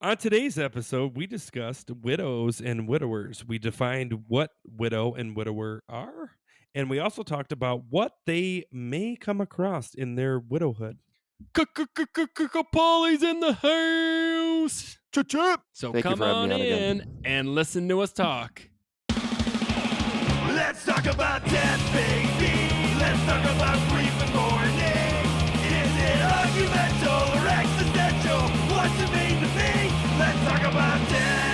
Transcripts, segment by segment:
On today's episode, we discussed widows and widowers. We defined what widow and widower are, and we also talked about what they may come across in their widowhood. Cappaulli's in the house. Chip. So Thank you come for having on me on again. in and listen to us talk. Let's talk about death, baby. Let's talk about grief and mourning. Is it argumental or existential? What's it mean to be? Let's talk about death.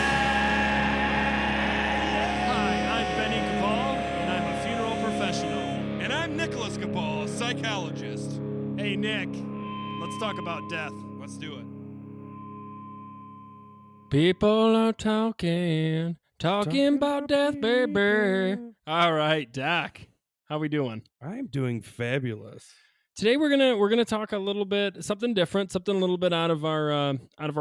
Hi, I'm Benny Cappaulli, and I'm a funeral professional. And I'm Nicholas Cappaulli, psychologist. Hey, Nick, let's talk about death. Let's do it. People are talking about death, baby. All right, Doc, how we doing? I'm doing fabulous. Today we're gonna talk a little bit something different, something a little bit out of our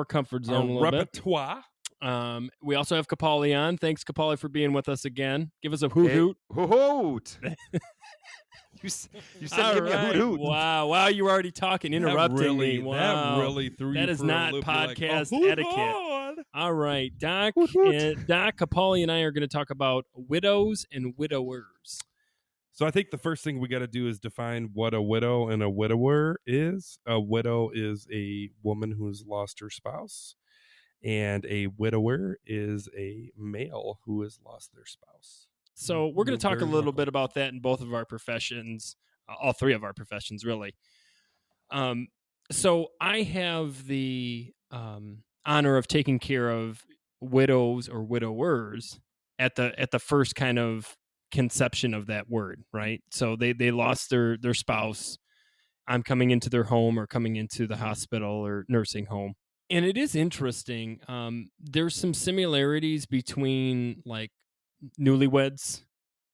comfort zone, a little Repertoire. bit. We also have Cappaulli on. Thanks, Cappaulli, for being with us again. Give us a hoot hoot. Hoot. You said give me a hoot hoot. Wow, you were already talking, interrupting me. Wow. That really threw you That is for a not loop. You're like, podcast "Oh, hold etiquette." on." All right, Doc, Hoot hoot. Doc Cappaulli and I are going to talk about widows and widowers. So I think the first thing we got to do is define what a widow and a widower is. A widow is a woman who's lost her spouse, and a widower is a male who has lost their spouse. So we're going to talk a Very little welcome. bit about that in both of our professions, all three of our professions, really. So I have the honor of taking care of widows or widowers at the first kind of conception of that word, right? So they lost their spouse. I'm coming into their home or coming into the hospital or nursing home. And it is interesting. There's some similarities between like newlyweds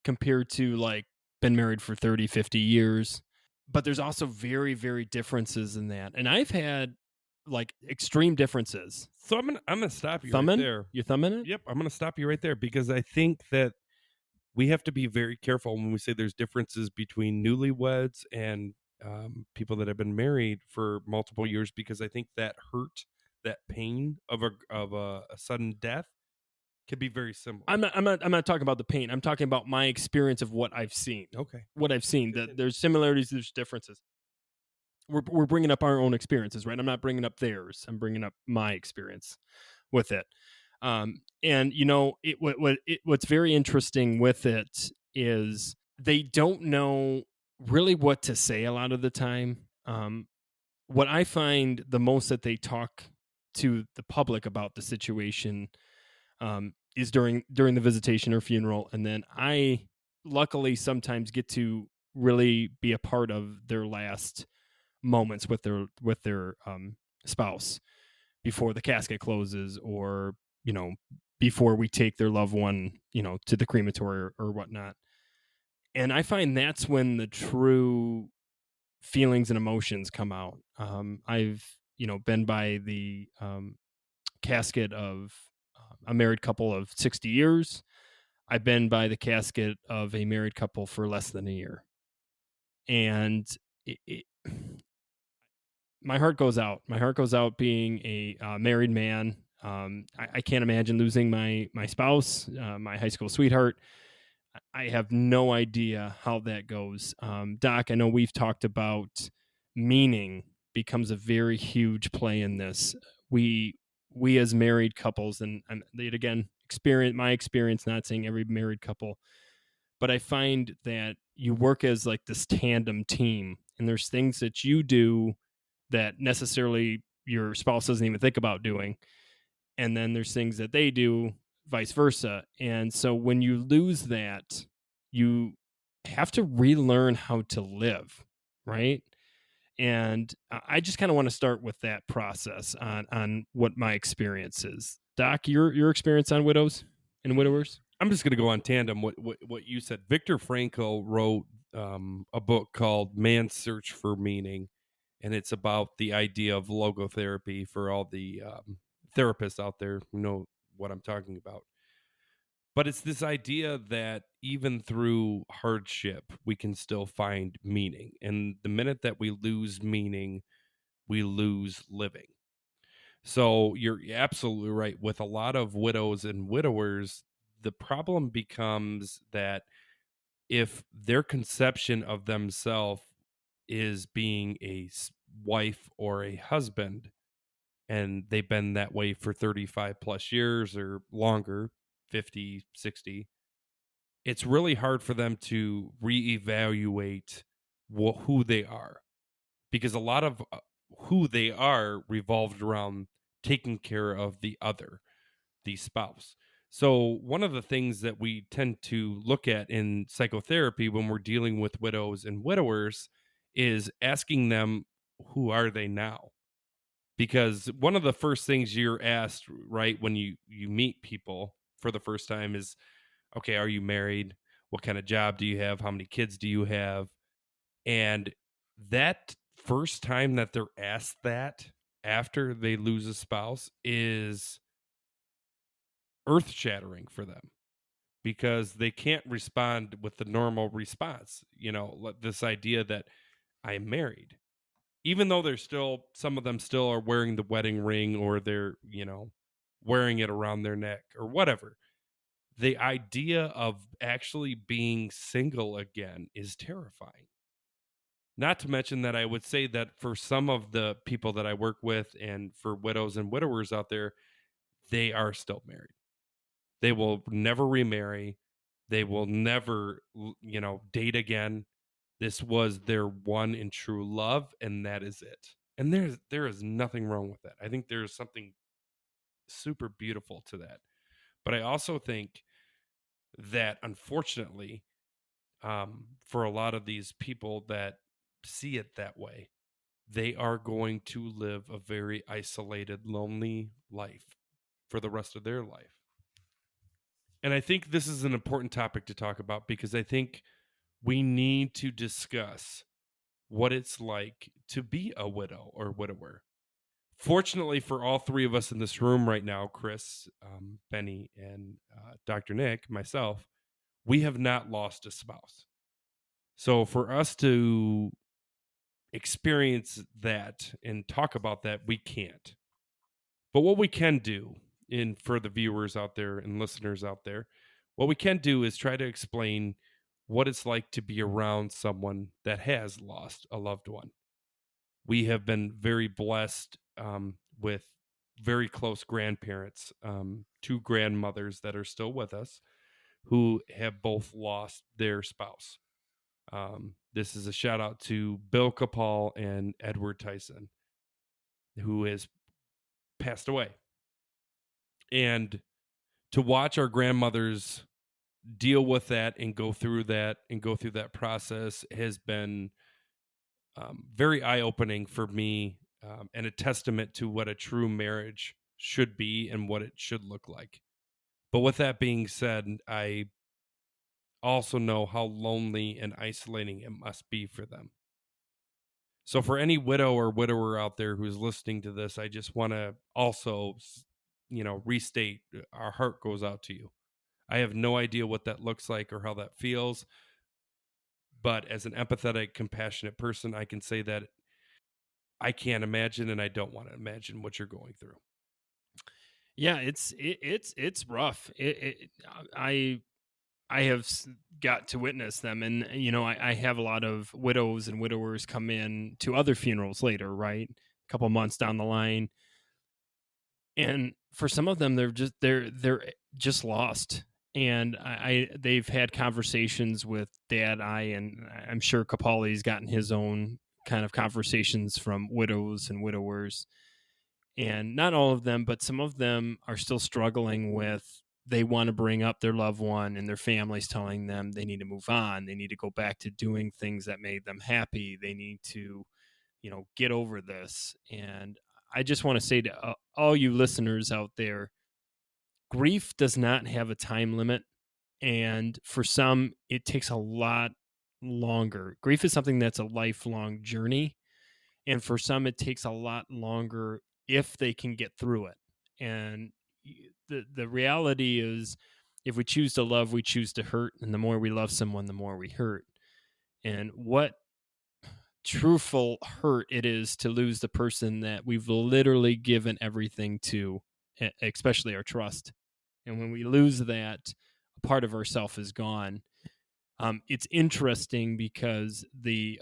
compared to like been married for 30, 50 years. But there's also very, very differences in that. And I've had like extreme differences. So I'm gonna stop you Thumbing? right there. You thumbing it? Yep, I'm going to stop you right there because I think that we have to be very careful when we say there's differences between newlyweds and people that have been married for multiple years, because I think that hurt, that pain of a sudden death, can be very similar. I'm not talking about the pain. I'm talking about my experience of what I've seen. Okay. What I've seen. That there's similarities, there's differences. We're bringing up our own experiences, right? I'm not bringing up theirs. I'm bringing up my experience with it. And you know, what's very interesting with it is they don't know really what to say a lot of the time. What I find the most that they talk to the public about the situation is during the visitation or funeral, and then I luckily sometimes get to really be a part of their last moments with their spouse before the casket closes, or you know, before we take their loved one, you know, to the crematory or whatnot. And I find that's when the true feelings and emotions come out. I've, you know, been by the casket of a married couple of 60 years. I've been by the casket of a married couple for less than a year. And my heart goes out. My heart goes out being a married man. I can't imagine losing my spouse, my high school sweetheart. I have no idea how that goes. Doc, I know we've talked about meaning becomes a very huge play in this. We as married couples, and again, my experience, not saying every married couple, but I find that you work as like this tandem team, and there's things that you do that necessarily your spouse doesn't even think about doing. And then there's things that they do, vice versa. And so when you lose that, you have to relearn how to live, right? And I just kind of want to start with that process on what my experience is. Doc, your experience on widows and widowers? I'm just going to go on tandem what you said. Viktor Frankl wrote a book called Man's Search for Meaning, and it's about the idea of logotherapy for all the therapists out there who know what I'm talking about. But it's this idea that even through hardship, we can still find meaning. And the minute that we lose meaning, we lose living. So you're absolutely right. With a lot of widows and widowers, the problem becomes that if their conception of themselves is being a wife or a husband, and they've been that way for 35 plus years or longer, 50, 60, it's really hard for them to reevaluate who they are, because a lot of who they are revolved around taking care of the spouse. So, one of the things that we tend to look at in psychotherapy when we're dealing with widows and widowers is asking them, who are they now? Because one of the first things you're asked, right, when you meet people for the first time is, okay, are you married? What kind of job do you have? How many kids do you have? And that first time that they're asked that after they lose a spouse is earth shattering for them, because they can't respond with the normal response. This idea that I'm married, even though they're still, some of them still are wearing the wedding ring, or they're, wearing it around their neck or whatever. The idea of actually being single again is terrifying. Not to mention that I would say that for some of the people that I work with, and for widows and widowers out there, they are still married. They will never remarry. They will never, date again. This was their one and true love, and that is it. And there is nothing wrong with that. I think there's something super beautiful to that. But I also think that, unfortunately, for a lot of these people that see it that way, they are going to live a very isolated, lonely life for the rest of their life. And I think this is an important topic to talk about, because I think we need to discuss what it's like to be a widow or widower. Fortunately for all three of us in this room right now, Chris, Benny, and Dr. Nick, myself, we have not lost a spouse. So for us to experience that and talk about that, we can't. But what we can do, for the viewers out there and listeners out there, what we can do is try to explain what it's like to be around someone that has lost a loved one. We have been very blessed with very close grandparents, two grandmothers that are still with us, who have both lost their spouse. This is a shout out to Bill Cappaulli and Edward Tyson, who has passed away. And to watch our grandmothers deal with that and go through that process has been very eye-opening for me, and a testament to what a true marriage should be and what it should look like. But with that being said, I also know how lonely and isolating it must be for them. So for any widow or widower out there who's listening to this, I just want to also, restate, our heart goes out to you. I have no idea what that looks like or how that feels, but as an empathetic, compassionate person, I can say that I can't imagine, and I don't want to imagine what you're going through. Yeah, it's rough. I have got to witness them, and I have a lot of widows and widowers come in to other funerals later, right? A couple months down the line, and for some of them, they're just lost. And they've had conversations with Dad, and I'm sure Cappaulli's gotten his own kind of conversations from widows and widowers. And not all of them, but some of them are still struggling with, they want to bring up their loved one, and their family's telling them they need to move on. They need to go back to doing things that made them happy. They need to, get over this. And I just want to say to all you listeners out there, grief does not have a time limit. And for some, it takes a lot longer. Grief is something that's a lifelong journey. And for some, it takes a lot longer if they can get through it. And the reality is, if we choose to love, we choose to hurt. And the more we love someone, the more we hurt. And what truthful hurt it is to lose the person that we've literally given everything to, especially our trust. And when we lose that, a part of ourself is gone. It's interesting because the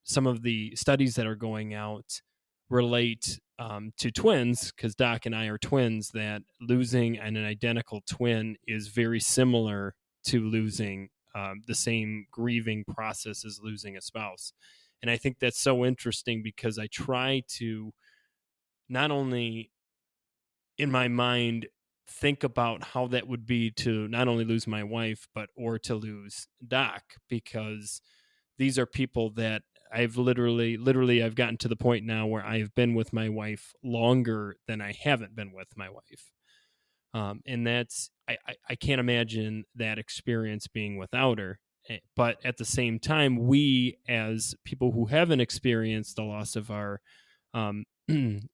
some of the studies that are going out relate to twins, because Doc and I are twins, that losing an identical twin is very similar to losing the same grieving process as losing a spouse. And I think that's so interesting because I try to not only in my mind think about how that would be to not only lose my wife but or to lose Doc, because these are people that I've literally I've gotten to the point now where I've been with my wife longer than I haven't been with my wife. And that's I can't imagine that experience being without her. But at the same time, we as people who haven't experienced the loss of our um,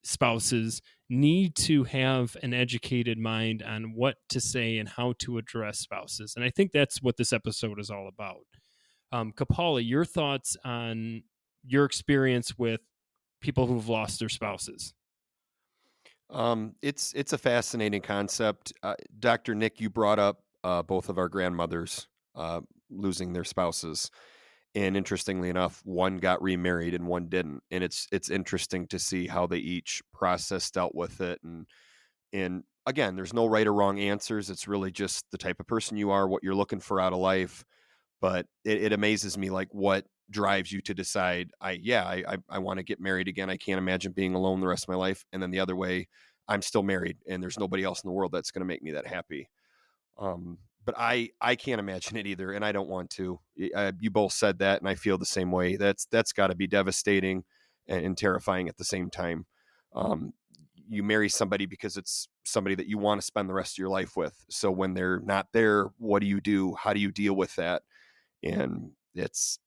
spouses need to have an educated mind on what to say and how to address spouses. And I think that's what this episode is all about. Cappaulli, your thoughts on your experience with people who've lost their spouses? It's a fascinating concept. Dr. Nick, you brought up both of our grandmothers losing their spouses, and interestingly enough, one got remarried and one didn't. And it's interesting to see how they each dealt with it. And again, there's no right or wrong answers. It's really just the type of person you are, what you're looking for out of life. But it amazes me, like, what drives you to decide, I want to get married again. I can't imagine being alone the rest of my life. And then the other way, I'm still married and there's nobody else in the world that's going to make me that happy. But I can't imagine it either. And I don't want to. You both said that, and I feel the same way. That's got to be devastating and terrifying at the same time. You marry somebody because it's somebody that you want to spend the rest of your life with. So when they're not there, what do you do? How do you deal with that? And it's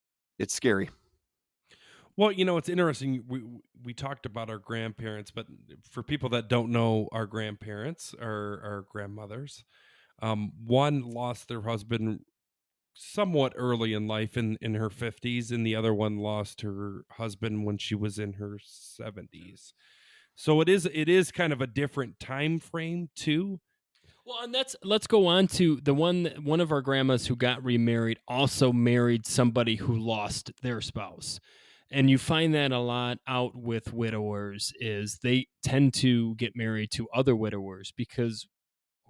scary. Well, it's interesting. We talked about our grandparents, but for people that don't know our grandparents or our grandmothers, one lost their husband somewhat early in life in her 50s, and the other one lost her husband when she was in her 70s. So it is kind of a different time frame too. Well, and let's go on to the one of our grandmas who got remarried also married somebody who lost their spouse. And you find that a lot out with widowers is they tend to get married to other widowers because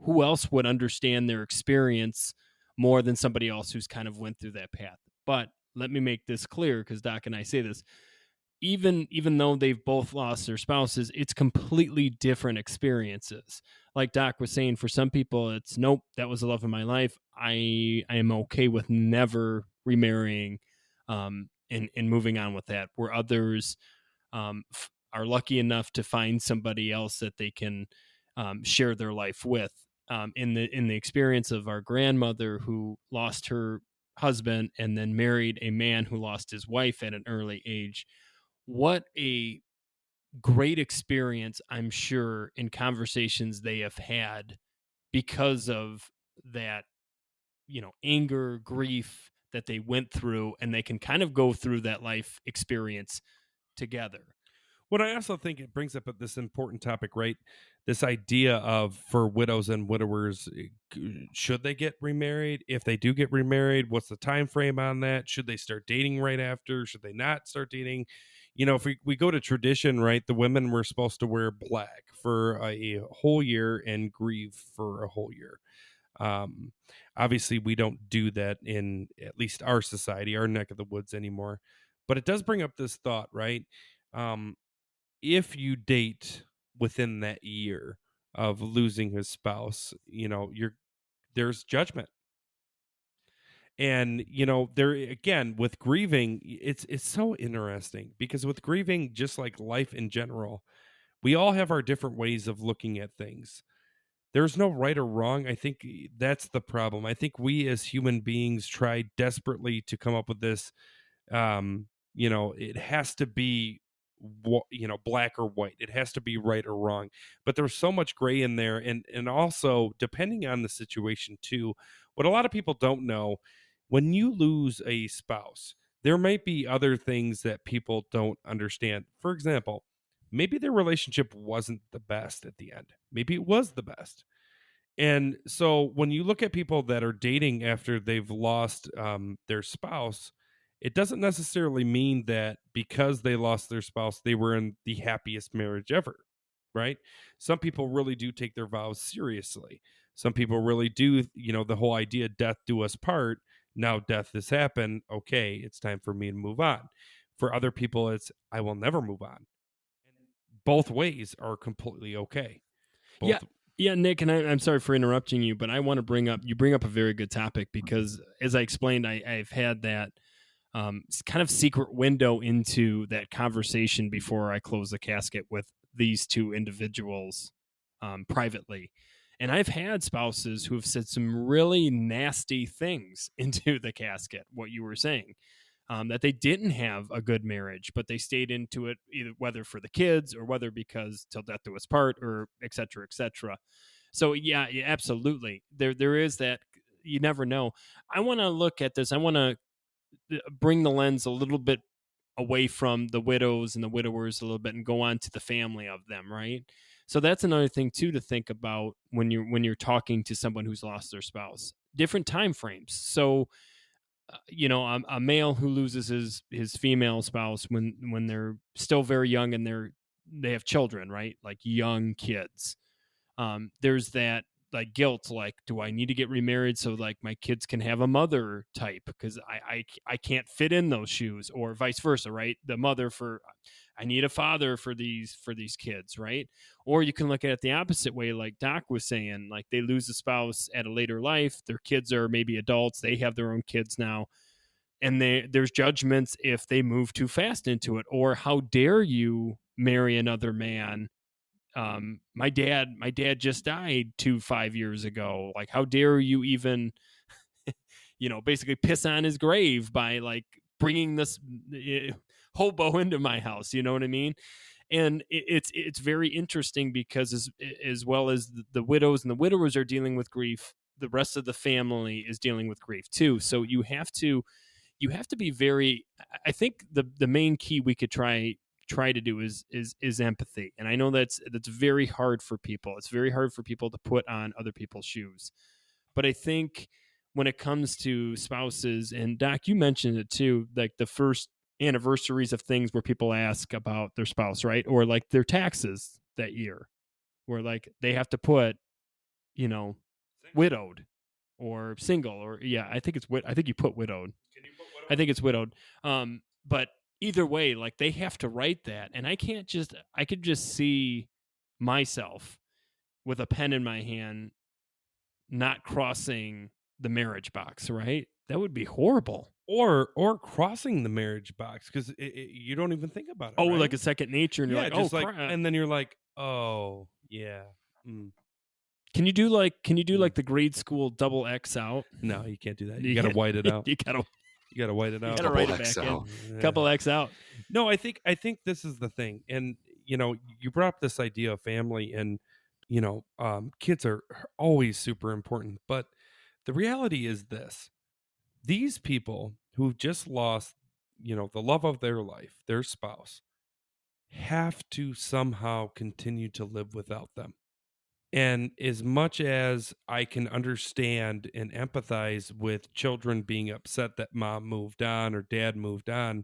who else would understand their experience more than somebody else who's kind of went through that path. But let me make this clear, because Doc and I say this, even though they've both lost their spouses, it's completely different experiences. Like Doc was saying, for some people, it's nope, that was the love of my life. I am okay with never remarrying, and moving on with that. Where others are lucky enough to find somebody else that they can share their life with. In the experience of our grandmother who lost her husband and then married a man who lost his wife at an early age, what a great experience, I'm sure, in conversations they have had because of that, anger, grief that they went through, and they can kind of go through that life experience together. What I also think it brings up this important topic, right? This idea of, for widows and widowers, should they get remarried? If they do get remarried, what's the time frame on that? Should they start dating right after? Should they not start dating? If we go to tradition, right, the women were supposed to wear black for a whole year and grieve for a whole year. Obviously, we don't do that in at least our society, our neck of the woods anymore. But it does bring up this thought, right? If you date within that year of losing his spouse, there's judgment. And there again, with grieving, it's so interesting, because with grieving, just like life in general, we all have our different ways of looking at things. There's no right or wrong. I think that's the problem. I think we as human beings try desperately to come up with this, it has to be black or white. It has to be right or wrong. But there's so much gray in there, and also depending on the situation too. What a lot of people don't know, when you lose a spouse, there might be other things that people don't understand. For example, maybe their relationship wasn't the best at the end. Maybe it was the best. And so when you look at people that are dating after they've lost their spouse, it doesn't necessarily mean that because they lost their spouse, they were in the happiest marriage ever, right? Some people really do take their vows seriously. Some people really do, the whole idea, death do us part. Now death has happened. Okay, it's time for me to move on. For other people, it's I will never move on. Both ways are completely okay. Yeah. Both Yeah, Nick, and I'm sorry for interrupting you, but I want to bring up a very good topic because, as I explained, I've had that kind of secret window into that conversation before I close the casket with these two individuals privately. And I've had spouses who have said some really nasty things into the casket, what you were saying. That they didn't have a good marriage, but they stayed into it, either whether for the kids or whether because till death do us part, or et cetera, et cetera. So yeah, absolutely. There is that. You never know. I want to look at this. I want to bring the lens a little bit away from the widows and the widowers a little bit and go on to the family of them, right? So that's another thing too to think about when you're talking to someone who's lost their spouse. Different time frames. So a male who loses his female spouse when they're still very young and they have children, right? Like young kids. There's that like guilt, like, do I need to get remarried so like my kids can have a mother type because I can't fit in those shoes, or vice versa, right? The mother for I need a father for these kids, right? Or you can look at it the opposite way, like Doc was saying, like they lose a spouse at a later life, their kids are maybe adults, they have their own kids now, and there's judgments if they move too fast into it, or how dare you marry another man. My dad just died 5 years ago, like how dare you even basically piss on his grave by like bringing this hobo into my house, you know what I mean? And it's very interesting because as well as the widows and the widowers are dealing with grief, the rest of the family is dealing with grief too. So you have to be very, I think the main key we could try to do is empathy. And I know that's very hard for people. It's very hard for people to put on other people's shoes. But I think when it comes to spouses, and Doc, you mentioned it too, like the first anniversaries of things where people ask about their spouse, right? Or like their taxes that year, where like they have to put, widowed or single, or I think I think you put widowed. Can you put widowed? I think it's widowed. But either way, like they have to write that, and I could just see myself with a pen in my hand not crossing the marriage box, right? That would be horrible. Or crossing the marriage box because you don't even think about it. Oh, right? like a second nature, and you're like, just oh, like, crap. and then you're like, oh yeah. Can you do like the grade school double X out? No, you can't do that. You got to white it out. You gotta white it out. gotta write it X back out. in. Couple X out. No, I think this is the thing, and you brought up this idea of family, and kids are always super important, but the reality is this: these people who've just lost, the love of their life, their spouse, have to somehow continue to live without them. And as much as I can understand and empathize with children being upset that mom moved on or dad moved on,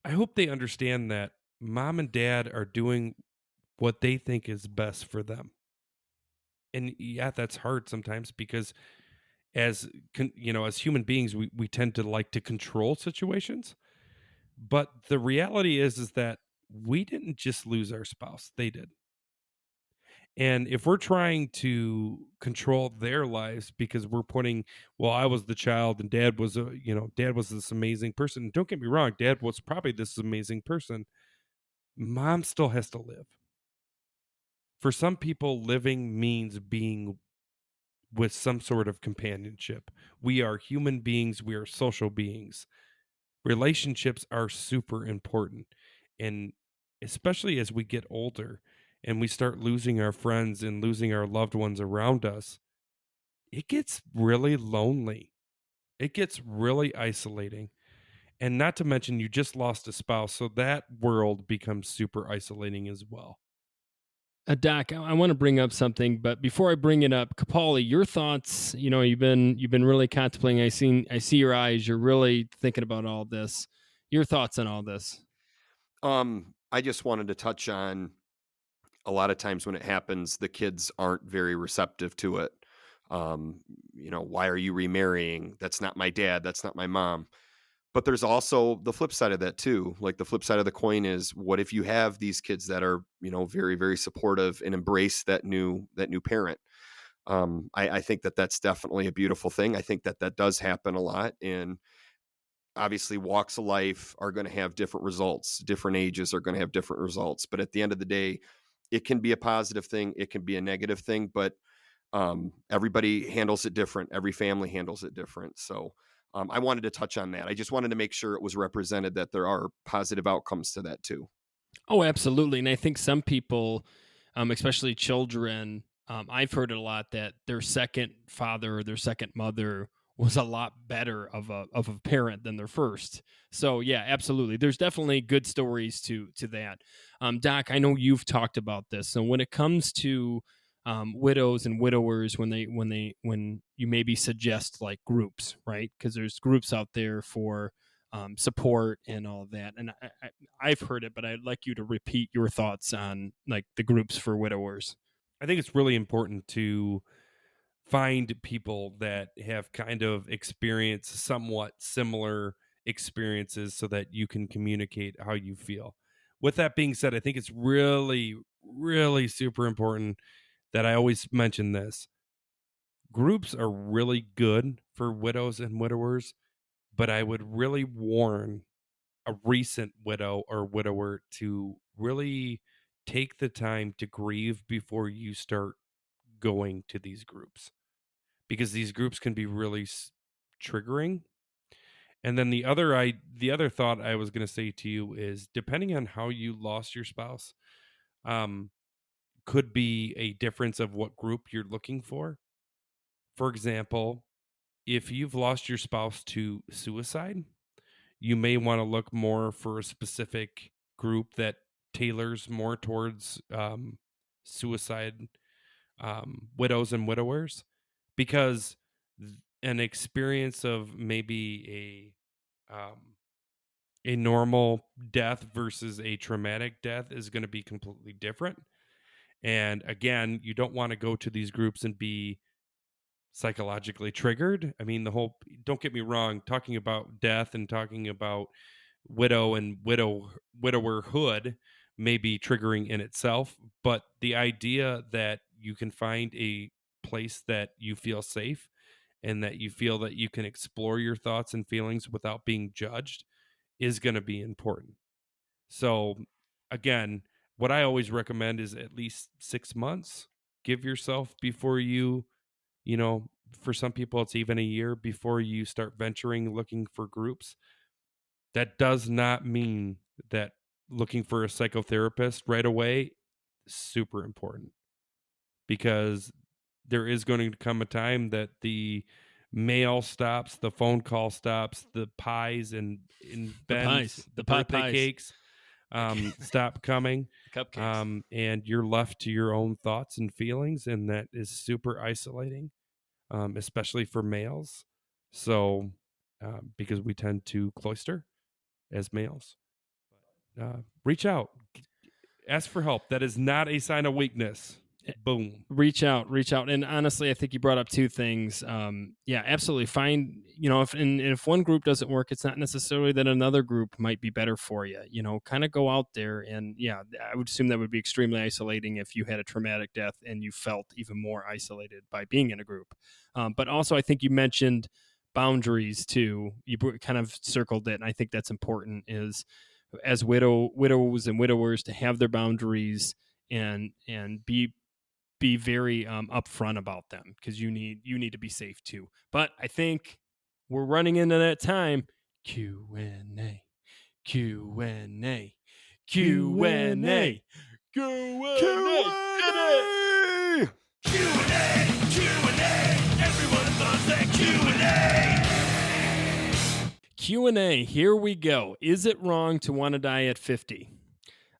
I hope they understand that mom and dad are doing what they think is best for them. And yeah, that's hard sometimes because as human beings, we tend to like to control situations. But the reality is that we didn't just lose our spouse, they did. And if we're trying to control their lives because we're putting, well, I was the child and dad was dad was this amazing person. Don't get me wrong, dad was probably this amazing person. Mom still has to live. For some people, living means being with some sort of companionship. We are human beings, we are social beings. Relationships are super important. And especially as we get older and we start losing our friends and losing our loved ones around us, it gets really lonely. It gets really isolating. And not to mention, you just lost a spouse, so that world becomes super isolating as well. Doc, I want to bring up something, but before I bring it up, Cappaulli, your thoughts. You've been really contemplating. I see your eyes. You're really thinking about all this. Your thoughts on all this? I just wanted to touch on, a lot of times when it happens, the kids aren't very receptive to it. Why are you remarrying? That's not my dad. That's not my mom. But there's also the flip side of that too. Like, the flip side of the coin is, what if you have these kids that are, very, very supportive and embrace that new parent? I think that that's definitely a beautiful thing. I think that does happen a lot. And obviously, walks of life are going to have different results. Different ages are going to have different results. But at the end of the day, it can be a positive thing. It can be a negative thing. But everybody handles it different. Every family handles it different. So I wanted to touch on that. I just wanted to make sure it was represented that there are positive outcomes to that too. Oh, absolutely. And I think some people, especially children, I've heard it a lot that their second father or their second mother was a lot better of a parent than their first. So yeah, absolutely. There's definitely good stories to that. Doc, I know you've talked about this. So when it comes to widows and widowers, when you maybe suggest like groups, right? Because there's groups out there for support and all of that. And I've heard it, but I'd like you to repeat your thoughts on like the groups for widowers. I think it's really important to find people that have kind of experienced somewhat similar experiences so that you can communicate how you feel. With that being said, I think it's really, really super important that I always mention this. Groups are really good for widows and widowers, but I would really warn a recent widow or widower to really take the time to grieve before you start going to these groups, because these groups can be really triggering. And then the other thought I was going to say to you is, depending on how you lost your spouse, could be a difference of what group you're looking for. For example, if you've lost your spouse to suicide, you may want to look more for a specific group that tailors more towards suicide widows and widowers, because an experience of maybe a normal death versus a traumatic death is going to be completely different. And again, you don't want to go to these groups and be psychologically triggered. I mean, don't get me wrong, talking about death and talking about widow and widowerhood may be triggering in itself, but the idea that you can find a place that you feel safe and that you feel that you can explore your thoughts and feelings without being judged is going to be important. So again, what I always recommend is at least 6 months. Give yourself before for some people, it's even a year before you start venturing looking for groups. That does not mean that looking for a psychotherapist right away is super important, because there is going to come a time that the mail stops, the phone call stops, the pies and Ben's, the birthday pies. cakes stop coming. Cupcakes. And you're left to your own thoughts and feelings, and that is super isolating. Especially for males. So, because we tend to cloister as males, reach out, ask for help. That is not a sign of weakness. Boom. Reach out. And honestly, I think you brought up two things. Yeah, absolutely. Find, if one group doesn't work, it's not necessarily that another group might be better for you. Kind of go out there, and yeah, I would assume that would be extremely isolating if you had a traumatic death and you felt even more isolated by being in a group. But also, I think you mentioned boundaries too. You kind of circled it, and I think that's important, is as widows and widowers to have their boundaries and be very upfront about them, because you need to be safe too. But I think we're running into that time. Q&A. Q&A. Q&A. Q&A! Q&A, everyone loves that Q&A. Q&A, here we go. Is it wrong to want to die at 50?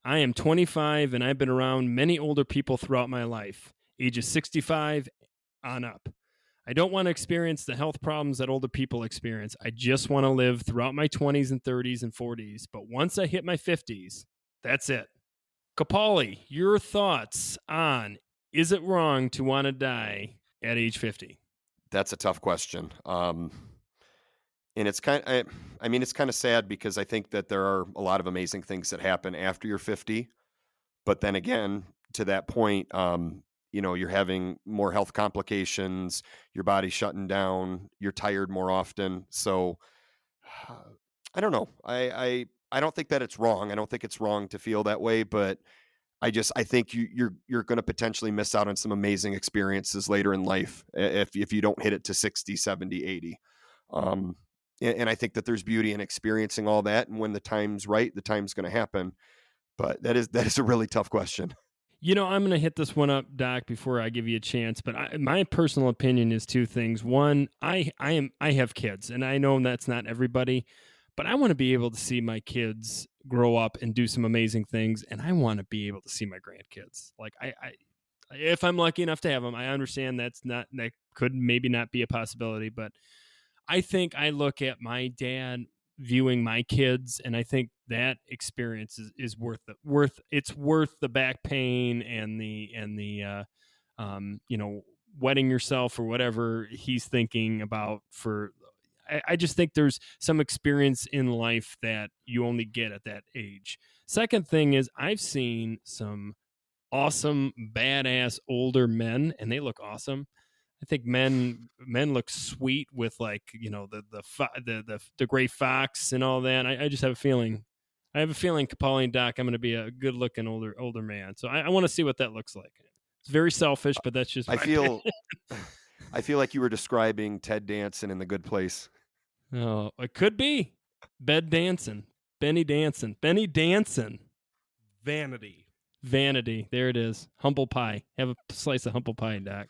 I am 25 and I've been around many older people throughout my life, ages 65 on up. I don't want to experience the health problems that older people experience. I just want to live throughout my 20s and 30s and 40s. But once I hit my 50s, that's it. Cappaulli, your thoughts on, is it wrong to want to die at age 50? That's a tough question. And it's it's kind of sad because I think that there are a lot of amazing things that happen after you're 50. But then again, to that point, you're having more health complications, your body's shutting down, you're tired more often. So I don't know. I don't think that it's wrong. I don't think it's wrong to feel that way, but I think you're going to potentially miss out on some amazing experiences later in life if you don't hit it to 60, 70, 80. And I think that there's beauty in experiencing all that. And when the time's right, the time's going to happen. But that is a really tough question. I'm going to hit this one up, Doc, before I give you a chance. But my personal opinion is two things. One, I have kids, and I know that's not everybody, but I want to be able to see my kids grow up and do some amazing things, and I want to be able to see my grandkids. Like I if I'm lucky enough to have them, I understand that could maybe not be a possibility, but I think I look at my dad viewing my kids, and I think that experience is worth the back pain and the wetting yourself or whatever he's thinking about. I just think there's some experience in life that you only get at that age. Second thing is, I've seen some awesome, badass older men, and they look awesome. I think men look sweet with, like, the gray fox and all that. I just have a feeling. I have a feeling, Cappaulli and Doc, I'm going to be a good looking older man. So I want to see what that looks like. It's very selfish, but that's just. I feel like you were describing Ted Danson in The Good Place. Oh, it could be Benny Danson. Vanity. There it is. Humble pie. Have a slice of humble pie, Doc.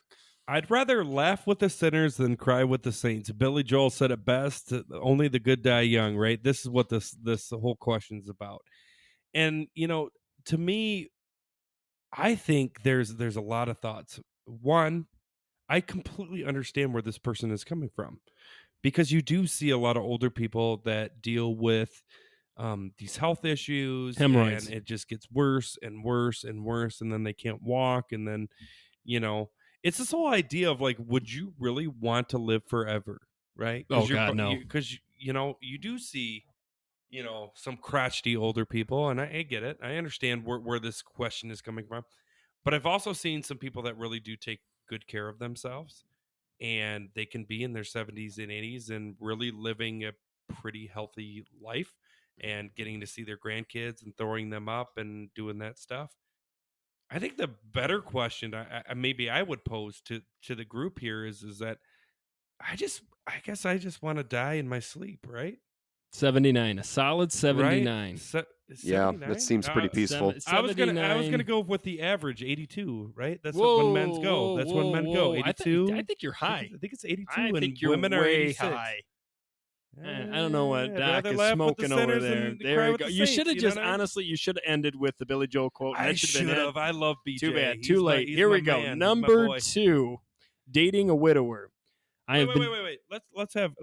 I'd rather laugh with the sinners than cry with the saints. Billy Joel said it best, only the good die young, right? This is what this whole question's about. And, to me, I think there's a lot of thoughts. One, I completely understand where this person is coming from, because you do see a lot of older people that deal with these health issues, hemorrhoids, and it just gets worse and worse and worse, and then they can't walk, and then, it's this whole idea of, like, would you really want to live forever, right? Oh, God, no. Because, you do see, some crotchety older people, and I get it. I understand where this question is coming from. But I've also seen some people that really do take good care of themselves, and they can be in their 70s and 80s and really living a pretty healthy life and getting to see their grandkids and throwing them up and doing that stuff. I think the better question maybe I would pose to the group here is that I guess I just want to die in my sleep, right? 79, a solid 79. Right? Yeah, that seems pretty peaceful. I was gonna go with the average 82, right? That's when men's go. That's when men go. 82. I think you're high. I think it's 82. I think you're women are way 86. high. I don't know what I'd Doc rather is laugh with the smoking over sinners there. and There cry you with go. the You saints, should have you know just what I mean? honestly. You should have ended with the Billy Joel quote. I That should been it. have. I love BJ. Too bad. He's Too my- late. he's Here my we go. man. He's my Number boy. 2, dating a widower. Wait. Let's have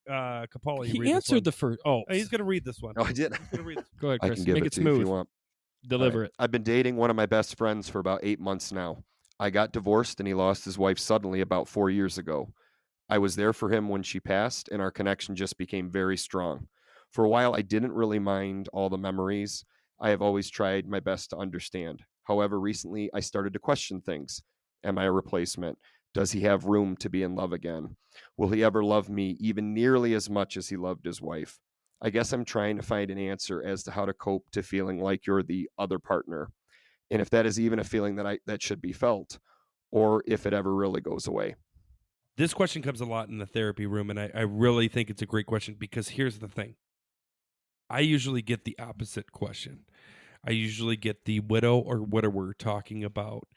Cappaulli. He read this answered one. the first. Oh, He's gonna read this one. Oh, I did. He's gonna read this. go ahead, I Chris. can give Make it it to you if smooth. you want. Deliver All right. it. I've been dating one of my best friends for about 8 months now. I got divorced and he lost his wife suddenly about 4 years ago. I was there for him when she passed, and our connection just became very strong. For a while, I didn't really mind all the memories. I have always tried my best to understand. However, recently I started to question things. Am I a replacement? Does he have room to be in love again? Will he ever love me even nearly as much as he loved his wife? I guess I'm trying to find an answer as to how to cope to feeling like you're the other partner, and if that is even a feeling that should be felt, or if it ever really goes away. This question comes a lot in the therapy room, and I really think it's a great question, because here's the thing. I usually get the opposite question. I usually get the widow or widower talking about,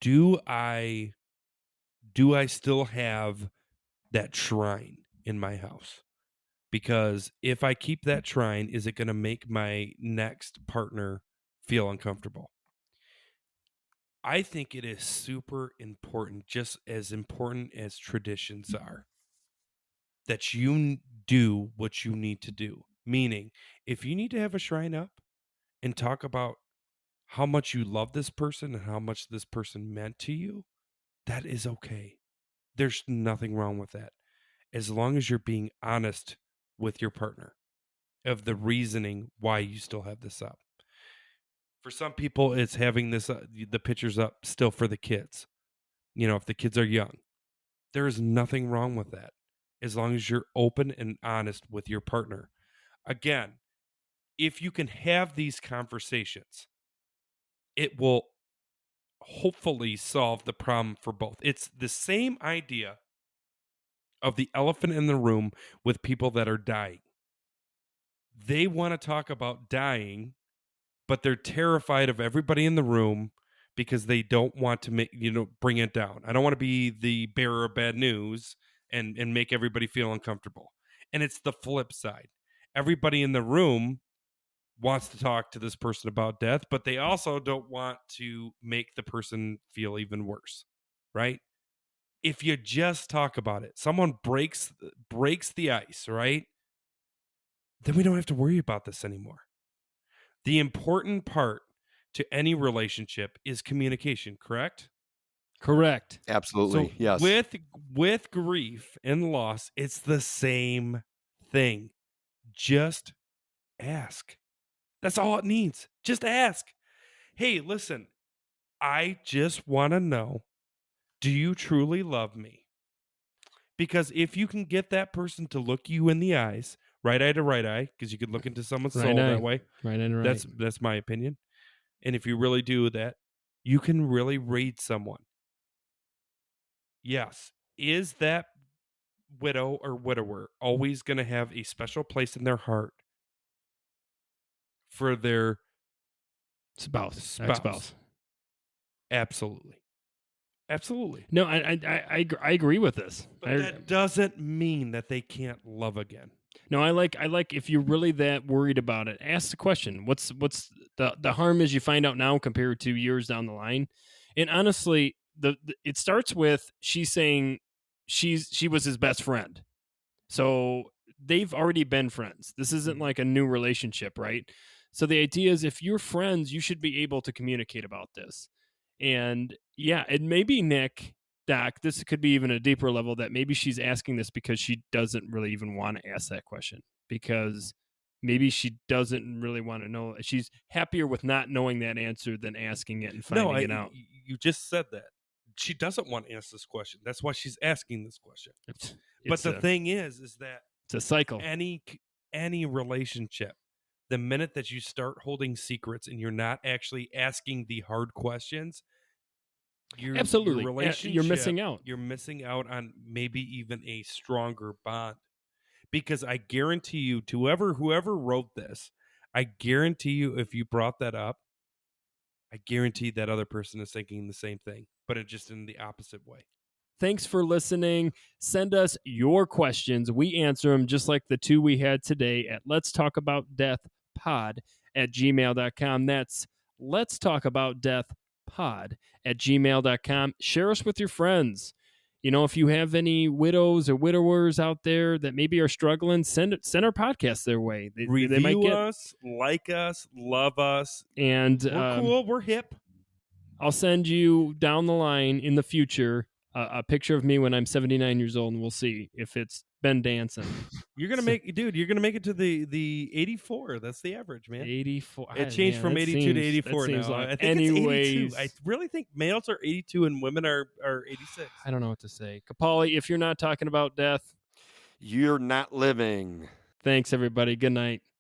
do I still have that shrine in my house? because if I keep that shrine, is it going to make my next partner feel uncomfortable? I think it is super important, just as important as traditions are, that you do what you need to do. Meaning, if you need to have a shrine up and talk about how much you love this person and how much this person meant to you, that is okay. There's nothing wrong with that. As long as you're being honest with your partner of the reasoning why you still have this up. For some people, it's having this the pictures up still for the kids. If the kids are young, there is nothing wrong with that. As long as you're open and honest with your partner. Again, if you can have these conversations, it will hopefully solve the problem for both. It's the same idea of the elephant in the room with people that are dying. They want to talk about dying, but they're terrified of everybody in the room because they don't want to bring it down. I don't want to be the bearer of bad news and make everybody feel uncomfortable. And it's the flip side. Everybody in the room wants to talk to this person about death, but they also don't want to make the person feel even worse, right? If you just talk about it, someone breaks the ice, right? Then we don't have to worry about this anymore. The important part to any relationship is communication, correct? Correct. Absolutely. So yes. with grief and loss, it's the same thing. Just ask. That's all it needs. Just ask. Hey, listen, I just want to know, do you truly love me? Because if you can get that person to look you in the eyes, right eye to right eye, because you can look into someone's Right soul eye. that way. Right and right. That's my opinion. And if you really do that, you can really read someone. Yes. Is that widow or widower always going to have a special place in their heart for their Spouse. spouse? Absolutely. Absolutely. No, I agree with this. But that doesn't mean that they can't love again. No, I like if you're really that worried about it, ask the question. What's the harm is you find out now compared to years down the line. And honestly, it starts with she's saying she was his best friend. So they've already been friends. This isn't like a new relationship, right? So the idea is if you're friends, you should be able to communicate about this. And yeah, it may be Nick, Doc, this could be even a deeper level that maybe she's asking this because she doesn't really even want to ask that question, because maybe she doesn't really want to know. She's happier with not knowing that answer than asking it and finding it out. You just said that. She doesn't want to ask this question. That's why she's asking this question. But the thing is that it's a cycle. Any relationship, the minute that you start holding secrets and you're not actually asking the hard questions, absolutely, your relationship, you're missing out. You're missing out on maybe even a stronger bond. Because I guarantee you, to whoever wrote this, I guarantee you, if you brought that up, I guarantee that other person is thinking the same thing, but it's just in the opposite way. Thanks for listening. Send us your questions. We answer them just like the two we had today at Let's Talk About Death Pod at gmail.com. That's Let's Talk About Death Pod at gmail.com. Share us with your friends. If you have any widows or widowers out there that maybe are struggling, send our podcast their way. Review they might get us, like us, love us. And we're cool. We're hip. I'll send you down the line in the future a picture of me when I'm 79 years old, and we'll see if it's Ben dancing. You're gonna make it to the 84. That's the average, man. 84. It changed from 82 to 84 now. Like, I think it's 82. I really think males are 82 and women are 86. I don't know what to say. Cappaulli, if you're not talking about death, you're not living. Thanks, everybody. Good night.